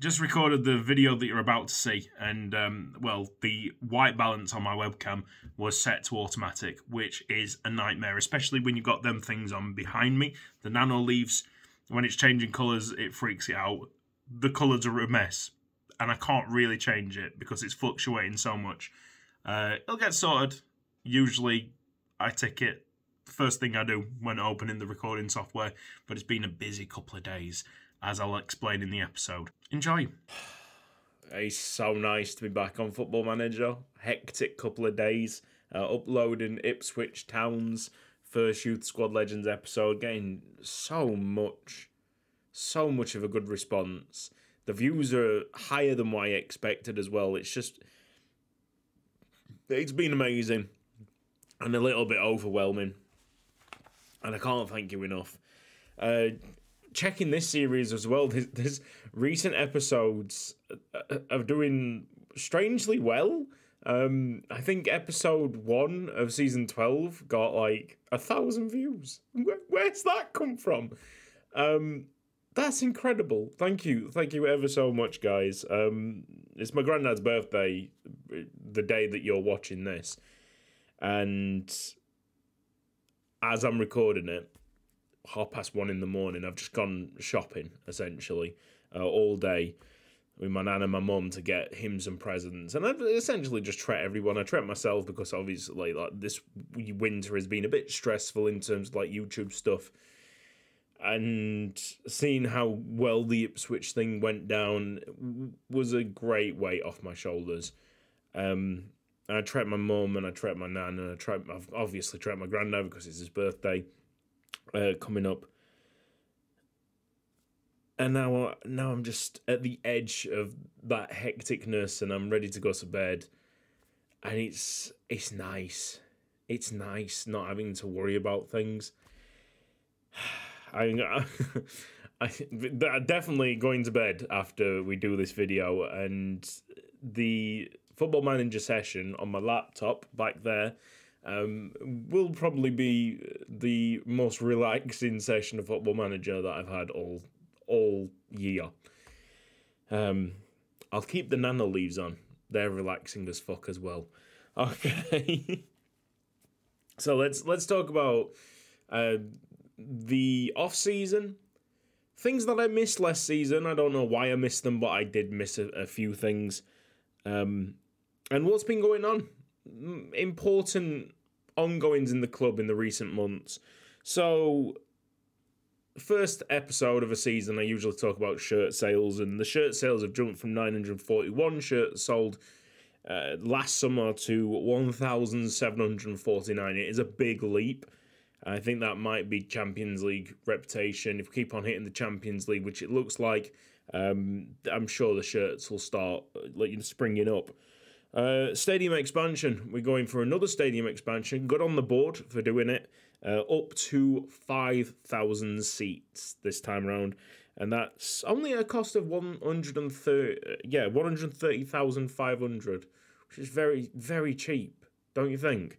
Just recorded the video that you're about to see, and well, the white balance on my webcam was set to automatic, which is a nightmare, especially when you've got them things on behind me. The nano leaves, when it's changing colours, it freaks it out. The colours are a mess, and I can't really change it because it's fluctuating so much. It'll get sorted. Usually, I tick it first thing I do when opening the recording software, but it's been a busy couple of days, as I'll explain in the episode. Enjoy. It's so nice to be back on Football Manager. Hectic couple of days. Uploading Ipswich Town's first Youth Squad Legends episode. Getting so much of a good response. The views are higher than what I expected as well. It's been amazing. And a little bit overwhelming. And I can't thank you enough. Checking this series as well, there's recent episodes of doing strangely well. I think episode 1 of season 12 got like 1,000 views. Where's that come from? That's incredible. Thank you ever so much, guys. It's my granddad's birthday, the day that you're watching this, and as I'm recording it, 1:30 in the morning, I've just gone shopping, essentially, all day with my nan and my mum to get him some presents. And I've essentially just treated everyone. I treat myself because obviously like this winter has been a bit stressful in terms of like YouTube stuff. And seeing how well the Ipswich thing went down was a great weight off my shoulders. I treat my mum and I treat my nan and I've obviously treat my granddad because it's his birthday. Coming up, and now I'm just at the edge of that hecticness, and I'm ready to go to bed. And it's nice. It's nice not having to worry about things. I'm definitely going to bed after we do this video, and the Football Manager session on my laptop back there will probably be the most relaxing session of Football Manager that I've had all year. I'll keep the nano leaves on. They're relaxing as fuck as well. Okay. So let's talk about the off season. Things that I missed last season. I don't know why I missed them, but I did miss a few things. And what's been going on? Important ongoings in the club in the recent months. So, first episode of a season, I usually talk about shirt sales, and the shirt sales have jumped from 941 shirts sold last summer to 1,749. It is a big leap. I think that might be Champions League reputation. If we keep on hitting the Champions League, which it looks like, I'm sure the shirts will start springing up. Stadium expansion. We're going for another stadium expansion. Good on the board for doing it. Up to 5,000 seats this time around, and that's only a cost of 130,500, which is very, very cheap, don't you think?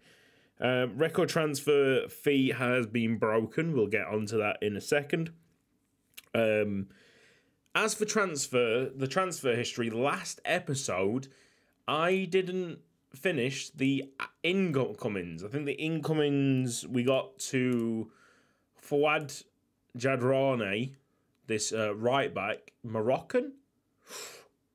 Record transfer fee has been broken. We'll get onto that in a second. As for the transfer history, last episode, I didn't finish the incomings. I think the incomings, we got to Fouad Jadrane, this right back, Moroccan.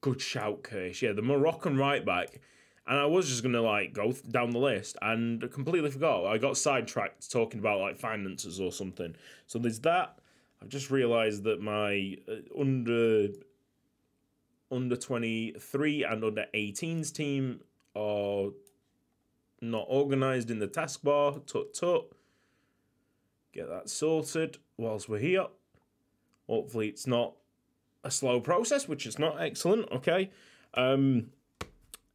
Good shout, Kirsch. Yeah, the Moroccan right back. And I was just going to go down the list and completely forgot. I got sidetracked talking about finances or something. So there's that. I've just realised that my under 23 and under 18s team are not organised in the taskbar. Tut. Get that sorted whilst we're here. Hopefully it's not a slow process, which is not. Excellent. Okay.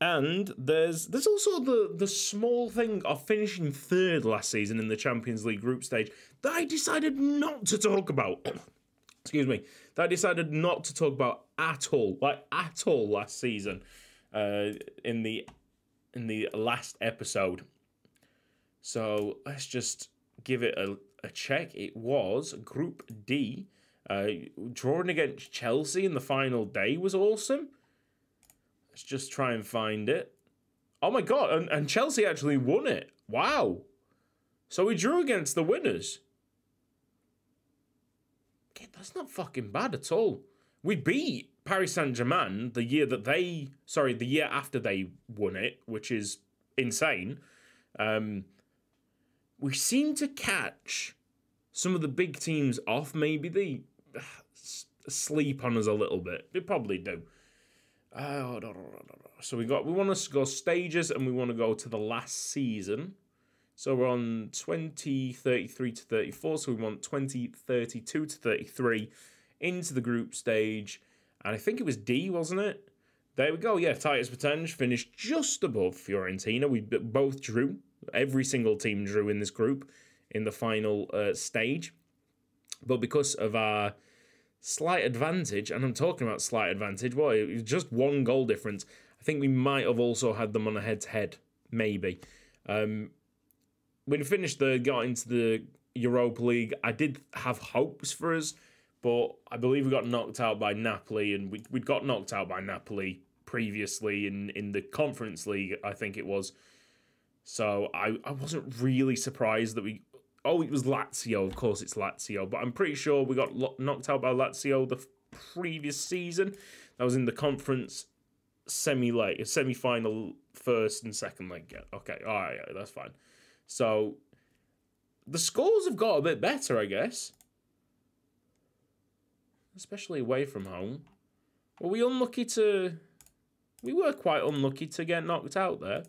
And there's also the small thing of finishing third last season in the Champions League group stage that I decided not to talk about. Excuse me. That I decided not to talk about at all last season in the last episode. So let's just give it a check. It was Group D. Drawing against Chelsea in the final day was awesome. Let's just try and find it. Oh my god, and Chelsea actually won it. Wow. So we drew against the winners. Okay, that's not fucking bad at all. We beat Paris Saint-Germain the year after they won it, which is insane. We seem to catch some of the big teams off. Maybe they sleep on us a little bit. They probably do. So we want to go stages, and we want to go to the last season. So we're on 2033 to 34. So we want 2032 to 33 into the group stage. And I think it was D, wasn't it? There we go. Yeah, Titus Pétange finished just above Fiorentina. We both drew. Every single team drew in this group in the final stage. But because of our slight advantage, and I'm talking about slight advantage, well, it was just 1 goal difference. I think we might have also had them on a head-to-head, maybe. When we got into the Europa League, I did have hopes for us, but I believe we got knocked out by Napoli, and we'd got knocked out by Napoli previously in the Conference League, I think it was. So I wasn't really surprised that we... Oh, it was Lazio. Of course it's Lazio. But I'm pretty sure we got knocked out by Lazio the previous season. That was in the conference semi-final first and second leg. Yeah, okay, all right, that's fine. So the scores have got a bit better, I guess. Especially away from home. Were we unlucky to... We were quite unlucky to get knocked out there.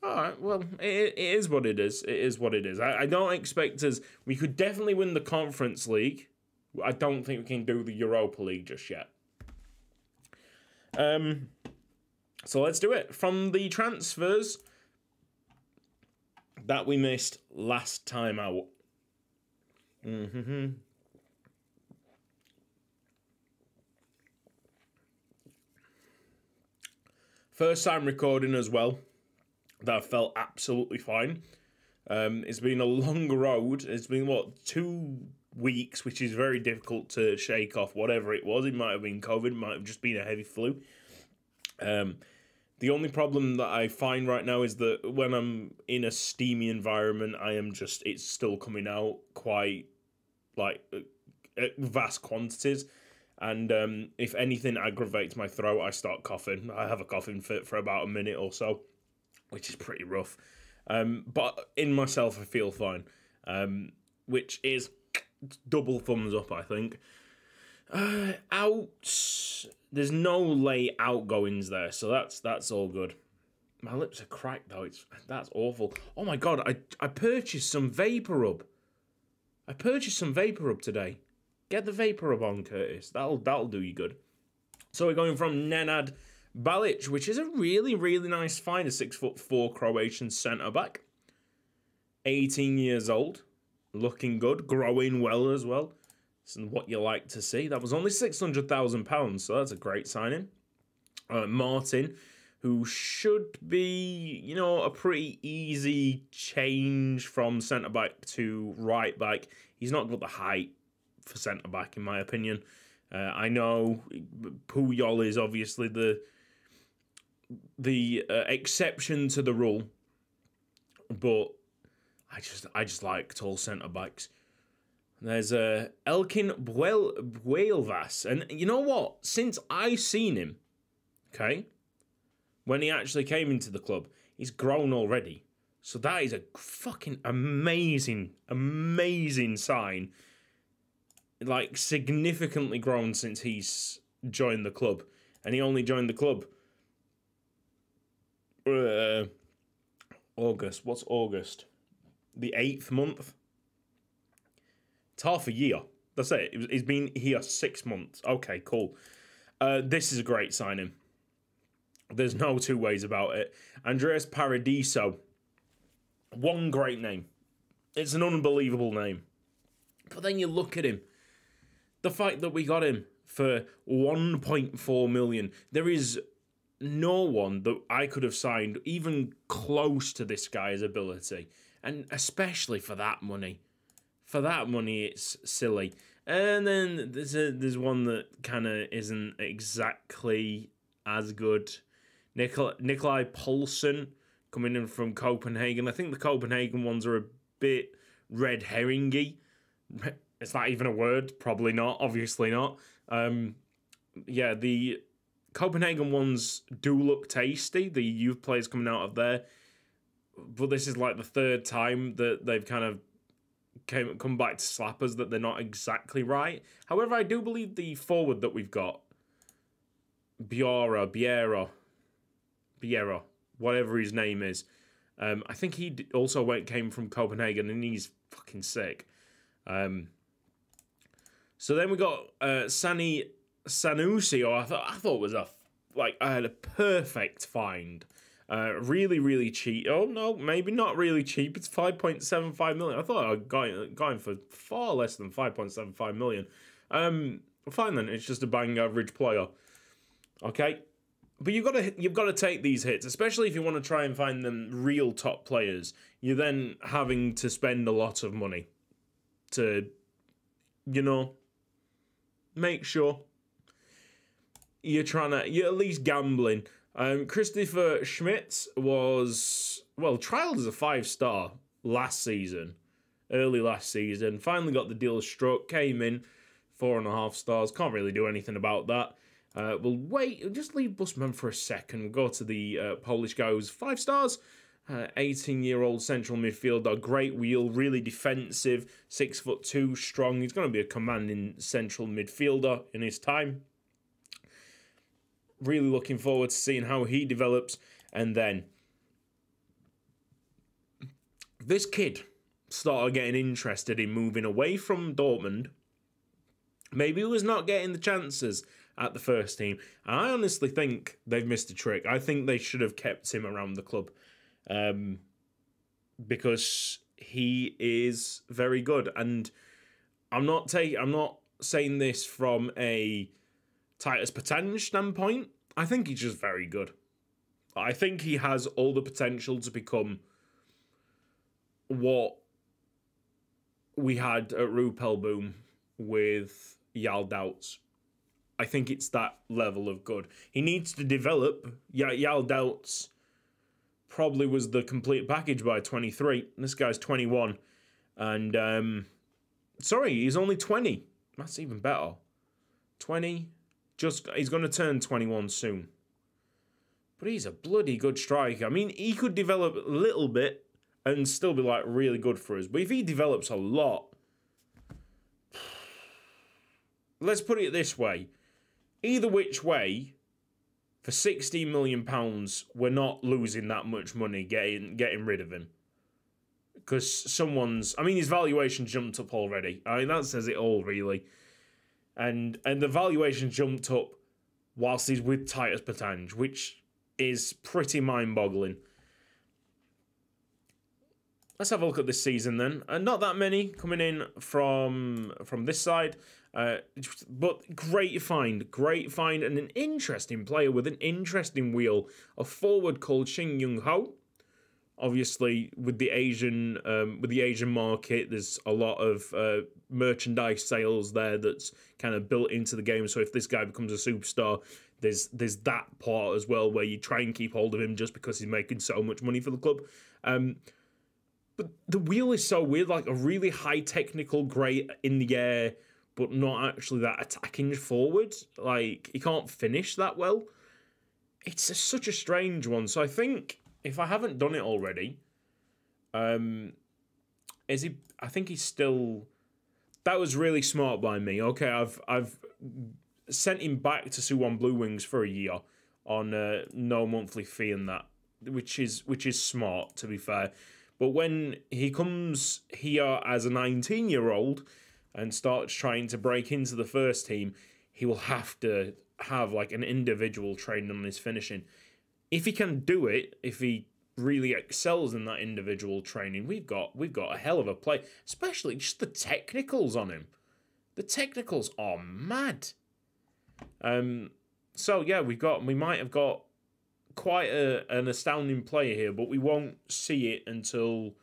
Alright, well, it is what it is. It is what it is. I don't expect us... We could definitely win the Conference League. I don't think we can do the Europa League just yet. So let's do it. From the transfers that we missed last time out. First time recording as well. That felt absolutely fine. It's been a long road. It's been, 2 weeks, which is very difficult to shake off whatever it was. It might have been COVID, it might have just been a heavy flu. The only problem that I find right now is that when I'm in a steamy environment, it's still coming out quite, vast quantities. And if anything aggravates my throat, I start coughing. I have a coughing fit for about a minute or so, which is pretty rough. But in myself, I feel fine, which is double thumbs up, I think. There's no late outgoings there, so that's all good. My lips are cracked, though. That's awful. Oh, my God, I purchased some Vapor Rub. Today. Get the Vapor Rub on, Curtis. That'll do you good. So we're going from Nenad Balic, which is a really, really nice find, a 6'4" Croatian centre-back. 18 years old. Looking good. Growing well as well. This is what you like to see. That was only £600,000, so that's a great signing. Martin, who should be, a pretty easy change from centre-back to right-back. He's not got the height for centre-back, in my opinion. I know Puyol is obviously the exception to the rule, but I just like tall centre-backs. There's Elkin Buelvas, and you know what? Since I've seen him, okay, when he actually came into the club, he's grown already. So that is a fucking amazing sign. Like, significantly grown since he's joined the club. And he only joined the club August. What's August? The 8th month? It's half a year. That's it. He's been here 6 months. Okay, cool. This is a great signing. There's no two ways about it. Andreas Paradiso. One great name. It's an unbelievable name. But then you look at him. The fact that we got him for 1.4 million. There is no one that I could have signed even close to this guy's ability. And especially for that money. For that money, it's silly. And then there's one that kind of isn't exactly as good. Nikolai Poulsen coming in from Copenhagen. I think the Copenhagen ones are a bit red herringy. Is that even a word? Probably not. Obviously not. Yeah, the Copenhagen ones do look tasty. The youth players coming out of there. But this is like the third time that they've kind of come back to slap us that they're not exactly right. However, I do believe the forward that we've got, Biera, whatever his name is, I think he also came from Copenhagen, and he's fucking sick. So then we got Sanusi, or I thought was I had a perfect find. Really, really cheap. Oh no, maybe not really cheap. It's 5.75 million. I thought I got him for far less than 5.75 million. Fine then. It's just a bang average player. Okay, but you've got to take these hits, especially if you want to try and find them real top players. You're then having to spend a lot of money to, make sure you're at least gambling. Christopher Schmitz was, trialed as a 5-star early last season. Finally got the deal struck, came in 4.5 stars. Can't really do anything about that. We'll just leave Busman for a second. We'll go to the Polish guy who's 5 stars. 18-year-old central midfielder, great wheel, really defensive, 6'2", strong. He's going to be a commanding central midfielder in his time. Really looking forward to seeing how he develops. And then this kid started getting interested in moving away from Dortmund. Maybe he was not getting the chances at the first team. And I honestly think they've missed a trick. I think they should have kept him around the club. Because he is very good. And I'm not saying this from a Titus Pétange standpoint. I think he's just very good. I think he has all the potential to become what we had at Rupelboom with Yaldouts. I think it's that level of good. He needs to develop. Yaldouts probably was the complete package by 23. This guy's 21. And, he's only 20. That's even better. 20. He's going to turn 21 soon. But he's a bloody good striker. I mean, he could develop a little bit and still be, really good for us. But if he develops a lot... Let's put it this way. Either which way, for £16 million, we're not losing that much money getting rid of him. Because his valuation jumped up already. I mean, that says it all, really. And the valuation jumped up whilst he's with Titus Pétange, which is pretty mind-boggling. Let's have a look at this season then. Not that many coming in from this side. But great find, and an interesting player with an interesting wheel. A forward called Shin Young Ho. Obviously, with the Asian market, there's a lot of merchandise sales there that's kind of built into the game. So if this guy becomes a superstar, there's that part as well where you try and keep hold of him just because he's making so much money for the club. But the wheel is so weird, like a really high technical, great in the air, but not actually that attacking forward. Like, he can't finish that well. It's such a strange one. So I think, if I haven't done it already, I think he's still... That was really smart by me. Okay, I've sent him back to Suwon Blue Wings for a year on no monthly fee and that, which is smart, to be fair. But when he comes here as a 19-year-old and starts trying to break into the first team, he will have to have an individual training on his finishing. If he can do it, if he really excels in that individual training, we've got a hell of a play, especially just the technicals on him. The technicals are mad. So yeah, we might have got quite an astounding player here, but we won't see it until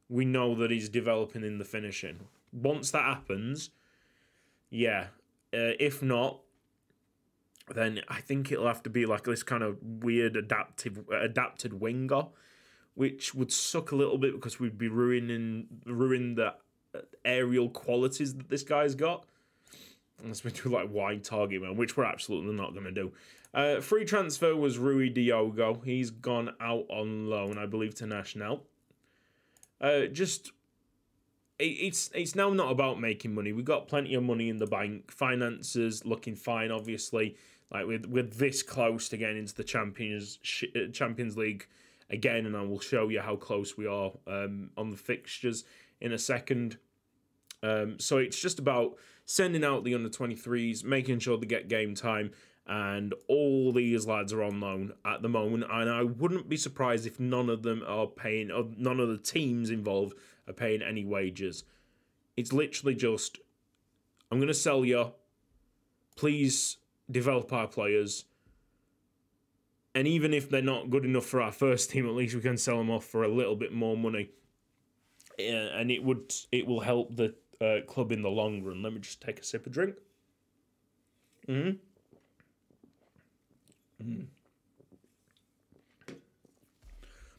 we know that he's developing in the finishing. Once that happens, yeah. If not, then I think it'll have to be like this kind of weird adapted winger, which would suck a little bit because we'd be ruining the aerial qualities that this guy's got. Unless we do like wide target man, which we're absolutely not going to do. Free transfer was Rui Diogo. He's gone out on loan, I believe, to Nacional. It's now not about making money. We've got plenty of money in the bank. Finances looking fine, obviously. Like we're this close to getting into the Champions League again, and I will show you how close we are on the fixtures in a second. So it's just about sending out the under-23s, making sure they get game time, and all these lads are on loan at the moment, and I wouldn't be surprised if none of them are paying, or none of the teams involved are paying any wages. It's literally just, I'm going to sell you, please develop our players, and even if they're not good enough for our first team, at least we can sell them off for a little bit more money, and it will help the club in the long run. Let me just take a sip of drink.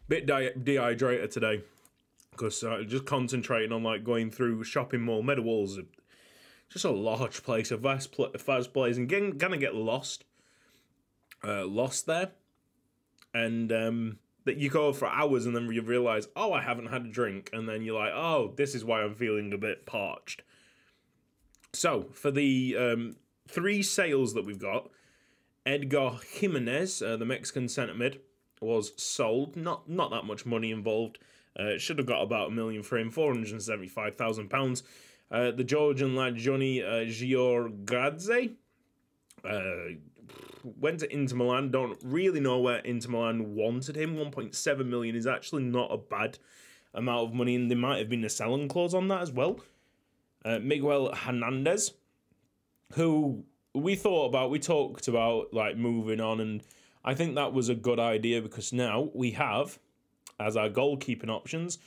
Bit dehydrated today because just concentrating on like going through shopping mall. Meadowall's just a large place, a vast place, and gonna get lost there, and that you go for hours and then you realise, oh, I haven't had a drink, and then you're like, oh, this is why I'm feeling a bit parched. So, for the 3 sales that we've got, Edgar Jimenez, the Mexican centre mid, was sold. Not that much money involved. Should have got about $1 million for him, £475,000. The Georgian lad, Johnny Giorgadze, went to Inter Milan. Don't really know where Inter Milan wanted him. 1.7 million is actually not a bad amount of money, and there might have been a selling clause on that as well. Miguel Hernandez, who we talked about like moving on, and I think that was a good idea because now we have as our goalkeeping options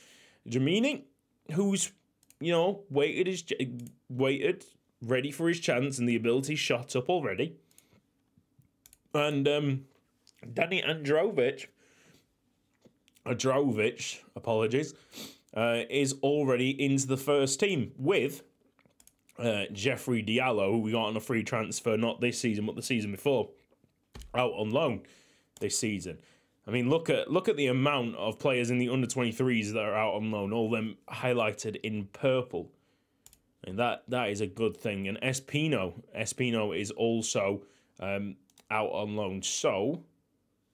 Jamini, who's waited, ready for his chance, and the ability shot up already. And Danny Androvic, apologies, is already into the first team with Jeffrey Diallo, who we got on a free transfer, not this season, but the season before, out on loan this season. I mean, look at the amount of players in the under-23s that are out on loan, all of them highlighted in purple. And that is a good thing. And Espino is also out on loan. So,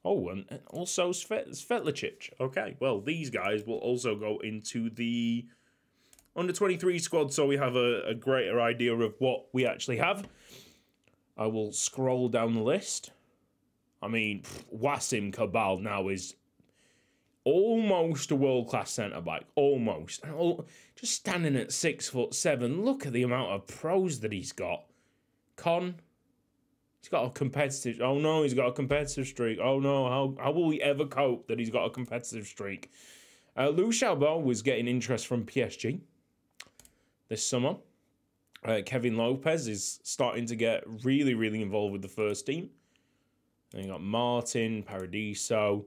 and also Svetlicic. Okay, well, these guys will also go into the under-23 squad, so we have a greater idea of what we actually have. I will scroll down the list. I mean, Wassim Cabal now is almost a world-class centre-back. Almost. Just standing at 6'7". Look at the amount of pros that he's got. He's got a competitive... Oh, no, he's got a competitive streak. Oh, no, how will we ever cope that he's got a competitive streak? Lou Chalbot was getting interest from PSG this summer. Kevin Lopez is starting to get really, really involved with the first team. Then you got Martin, Paradiso,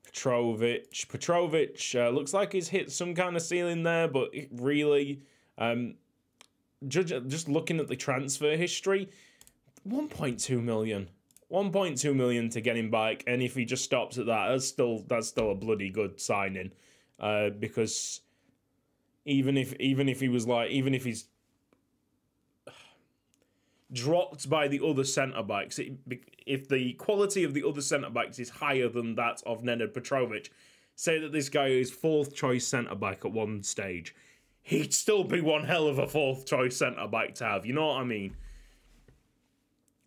Petrovic. Petrovic looks like he's hit some kind of ceiling there, but really, just looking at the transfer history, 1.2 million. 1.2 million to get him back, and if he just stops at that, that's still a bloody good signing. Because even if he's dropped by the other centre-backs, if the quality of the other centre-backs is higher than that of Nenad Petrovic, say that this guy is 4th choice centre-back at one stage, he'd still be one hell of a 4th choice centre-back to have, you know what I mean?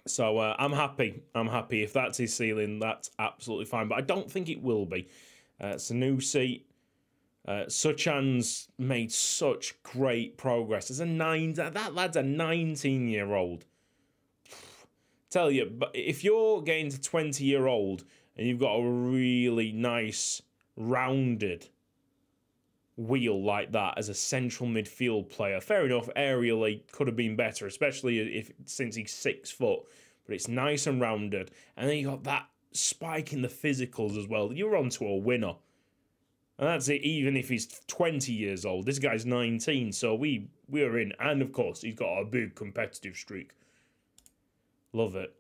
So I'm happy. If that's his ceiling, that's absolutely fine, but I don't think it will be. Sanusi, Suchan's made such great progress. That lad's a 19-year-old. Tell you, but if you're getting to 20-year-old and you've got a really nice, rounded wheel like that as a central midfield player. Fair enough, aerially could have been better, especially since he's 6 foot. But it's nice and rounded. And then you got that spike in the physicals as well. You're onto a winner. And that's it, even if he's 20 years old. This guy's 19, so we're in. And, of course, he's got a big competitive streak. Love it.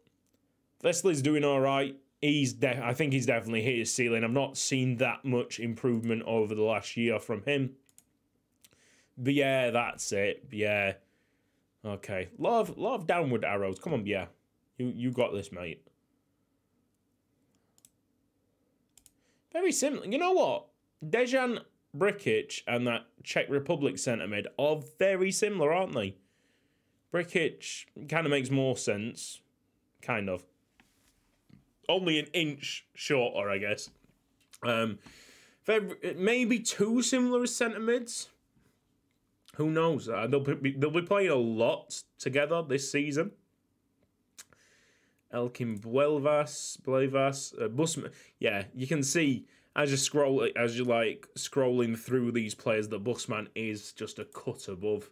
Vesley's doing all right. I think he's definitely hit his ceiling. I've not seen that much improvement over the last year from him. But, yeah, that's it. Yeah. Okay. Lot of downward arrows. Come on, yeah. You got this, mate. Very similar. You know what? Dejan Brikic and that Czech Republic centre mid are very similar, aren't they? Brikic kind of makes more sense. Kind of. Only an inch shorter, I guess. Maybe too similar as centre mids. Who knows? They'll be playing a lot together this season. Elkin Blevas, Busman. Yeah, you can see as you're scrolling through these players that Busman is just a cut above.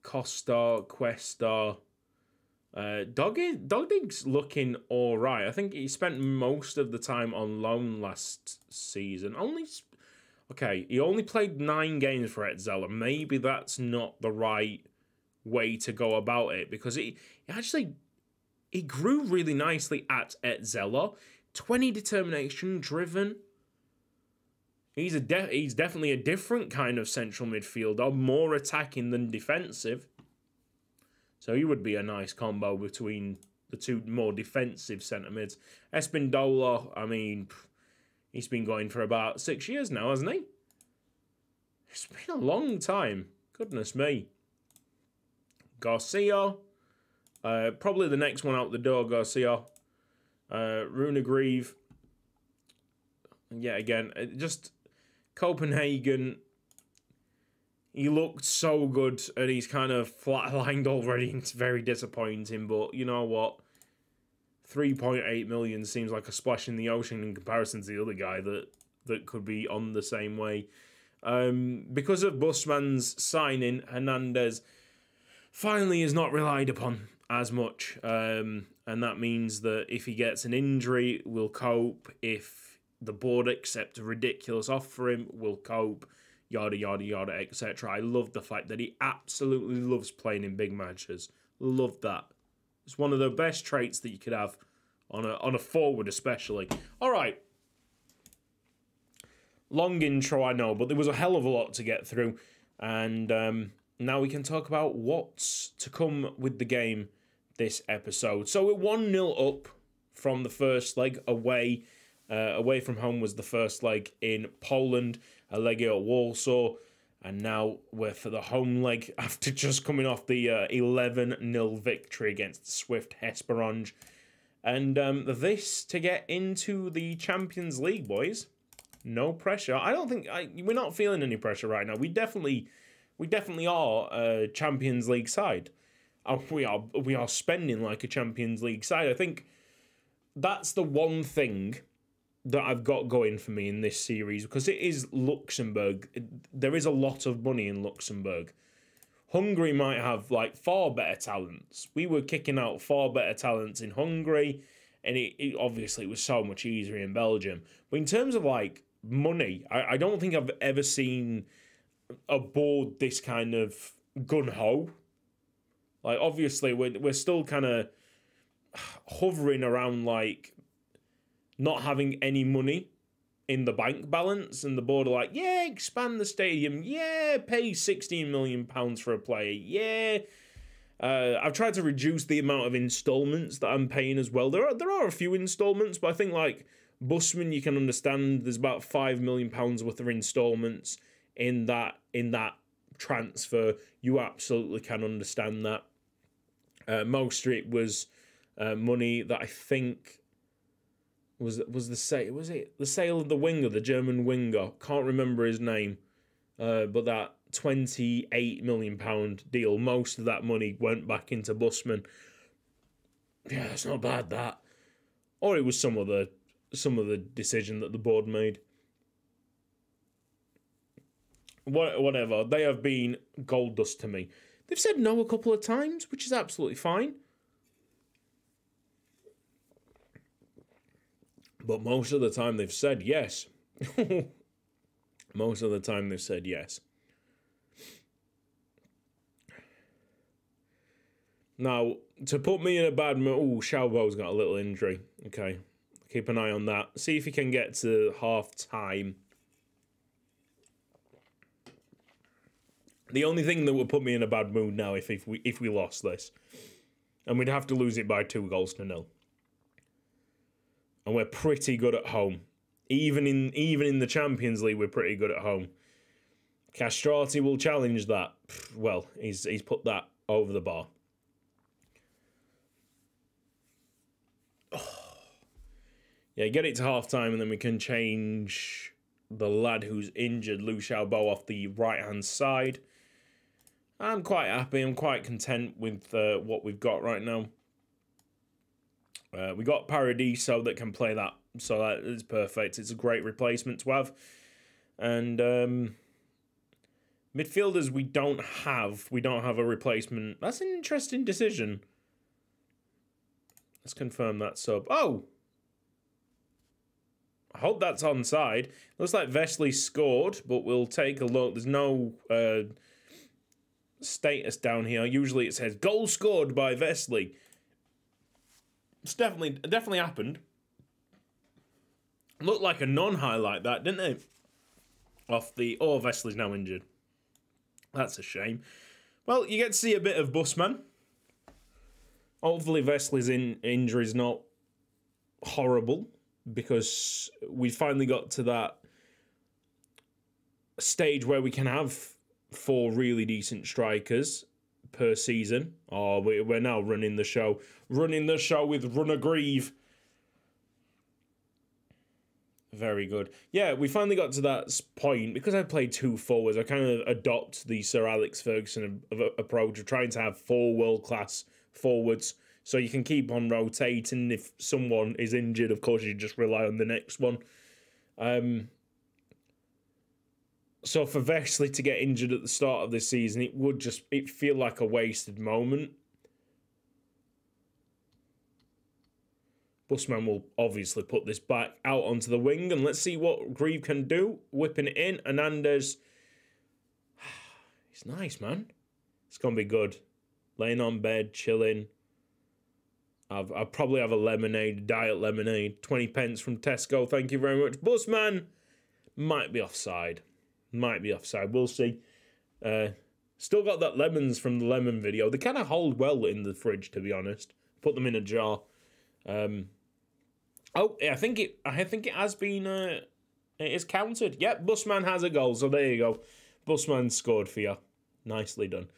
Costa, Cuesta, Dogdig's looking all right. I think he spent most of the time on loan last season. He only played 9 games for Etzella. Maybe that's not the right way to go about it, because he grew really nicely at Etzella. 20 determination, driven. He's definitely a different kind of central midfielder, more attacking than defensive. So he would be a nice combo between the two more defensive centre mids. Espindola, I mean, he's been going for about 6 years now, hasn't he? It's been a long time. Goodness me. Garcia. Probably the next one out the door, Garcia. Runegrieve. Yeah, again, just Copenhagen. He looked so good, and he's kind of flatlined already. It's very disappointing, but you know what? 3.8 million seems like a splash in the ocean in comparison to the other guy that could be on the same way. Because of Busman's signing, Hernandez finally is not relied upon as much. And that means that if he gets an injury, we'll cope. If the board accept a ridiculous offer for him, we'll cope. Yada, yada, yada, etc. I love the fact that he absolutely loves playing in big matches. Love that. It's one of the best traits that you could have on a forward especially. All right. Long intro, I know, but there was a hell of a lot to get through. And now we can talk about what's to come with the game this episode. So we're 1-0 up from the first leg away. Away from home was the first leg in Poland, Legia Warsaw, and now we're for the home leg after just coming off the 11-0 victory against Swift Hesperange. And this to get into the Champions League, boys. No pressure. I don't think we're not feeling any pressure right now. We definitely are a Champions League side. We are spending like a Champions League side. I think that's the one thing that I've got going for me in this series, because it is Luxembourg. There is a lot of money in Luxembourg. Hungary might have like far better talents. We were kicking out far better talents in Hungary, and it obviously was so much easier in Belgium. But in terms of like money, I don't think I've ever seen a board this kind of gung-ho. Like, obviously, we're still kind of hovering around like not having any money in the bank balance, and the board are like, yeah, expand the stadium, yeah, pay £16 million for a player, yeah. I've tried to reduce the amount of installments that I'm paying as well. There are a few installments, but I think like Busman, you can understand there's about £5 million worth of installments in that transfer. You absolutely can understand that. Most of it was money that I think was the sale of the winger, the German winger. Can't remember his name, but that £28 million deal. Most of that money went back into Busman. Yeah, that's not bad, that. Or it was some other decision that the board made. whatever. They have been gold dust to me. They've said no a couple of times, which is absolutely fine. But most of the time they've said yes. Most of the time they've said yes. Now, to put me in a bad mood... Oh, Xiaobo's got a little injury. Okay. Keep an eye on that. See if he can get to half-time. The only thing that would put me in a bad mood now if we lost this. And we'd have to lose it by 2-0. And we're pretty good at home. Even in the Champions League, we're pretty good at home. Castrati will challenge that. Well, he's put that over the bar. Oh. Yeah, get it to half-time and then we can change the lad who's injured, Liu Xiaobo, off the right-hand side. I'm quite happy. I'm quite content with what we've got right now. We got Paradiso that can play that, so that is perfect. It's a great replacement to have. And midfielders we don't have a replacement. That's an interesting decision. Let's confirm that sub. Oh! I hope that's onside. Looks like Vesely scored, but we'll take a look. There's no status down here. Usually it says goal scored by Vesely. It's definitely happened. Looked like a non-highlight that, didn't it? Off the... Oh, Vesely's now injured. That's a shame. Well, you get to see a bit of Busman. Hopefully Vesely's injury is not horrible, because we finally got to that stage where we can have 4 really decent strikers per season. Oh, we're now running the show. Running the show with Runner Grieve. Very good. Yeah, we finally got to that point. Because I played 2 forwards, I kind of adopt the Sir Alex Ferguson approach of trying to have 4 world-class forwards. So you can keep on rotating. If someone is injured, of course, you just rely on the next one. So for Vesely to get injured at the start of this season, it'd feel like a wasted moment. Busman will obviously put this back out onto the wing, and let's see what Grieve can do. Whipping it in, Hernandez. It's nice, man. It's going to be good. Laying on bed, chilling. I'll probably have a lemonade, diet lemonade. 20 pence from Tesco, thank you very much. Busman might be offside. Might be offside, we'll see. Still got that lemons from the lemon video. They kind of hold well in the fridge, to be honest. Put them in a jar. Oh, I think it has been, it is counted. Yep, Busman has a goal, so there you go. Busman scored for you. Nicely done.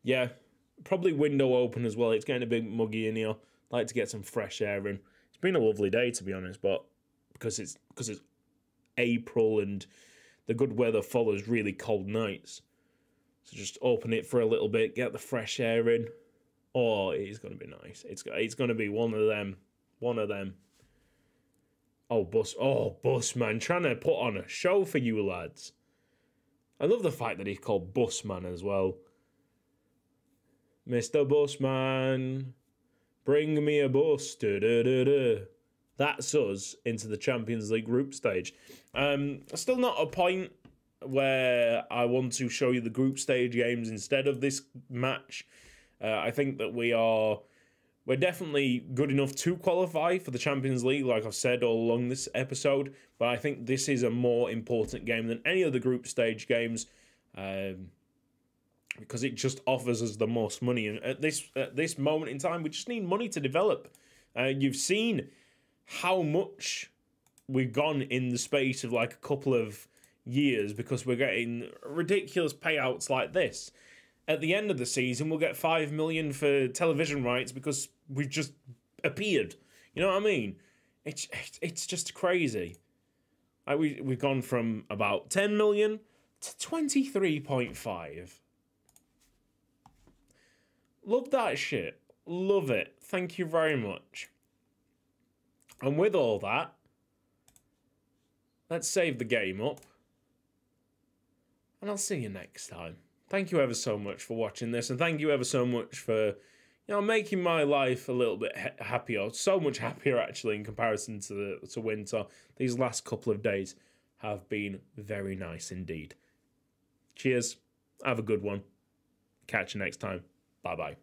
Yeah, probably window open as well. It's getting a bit muggy in here. Like to get some fresh air in. It's been a lovely day, to be honest, but because it's April and the good weather follows really cold nights. So just open it for a little bit, get the fresh air in. Oh, it's going to be nice. It's going to be one of them. One of them. Oh, Busman, trying to put on a show for you lads. I love the fact that he's called Busman as well. Mr. Busman, bring me a bus. That's us into the Champions League group stage. Still not a point where I want to show you the group stage games instead of this match. I think that we're definitely good enough to qualify for the Champions League, like I've said all along this episode. But I think this is a more important game than any of the group stage games, because it just offers us the most money. And at this moment in time, we just need money to develop. You've seen how much we've gone in the space of like a couple of years because we're getting ridiculous payouts like this. At the end of the season, we'll get 5 million for television rights because we've just appeared. You know what I mean? It's just crazy. Like we've gone from about 10 million to 23.5. Love that shit. Love it. Thank you very much. And with all that, let's save the game up. and I'll see you next time. Thank you ever so much for watching this, and thank you ever so much for making my life a little bit happier. So much happier, actually, in comparison to winter. These last couple of days have been very nice indeed. Cheers. Have a good one. Catch you next time. Bye-bye.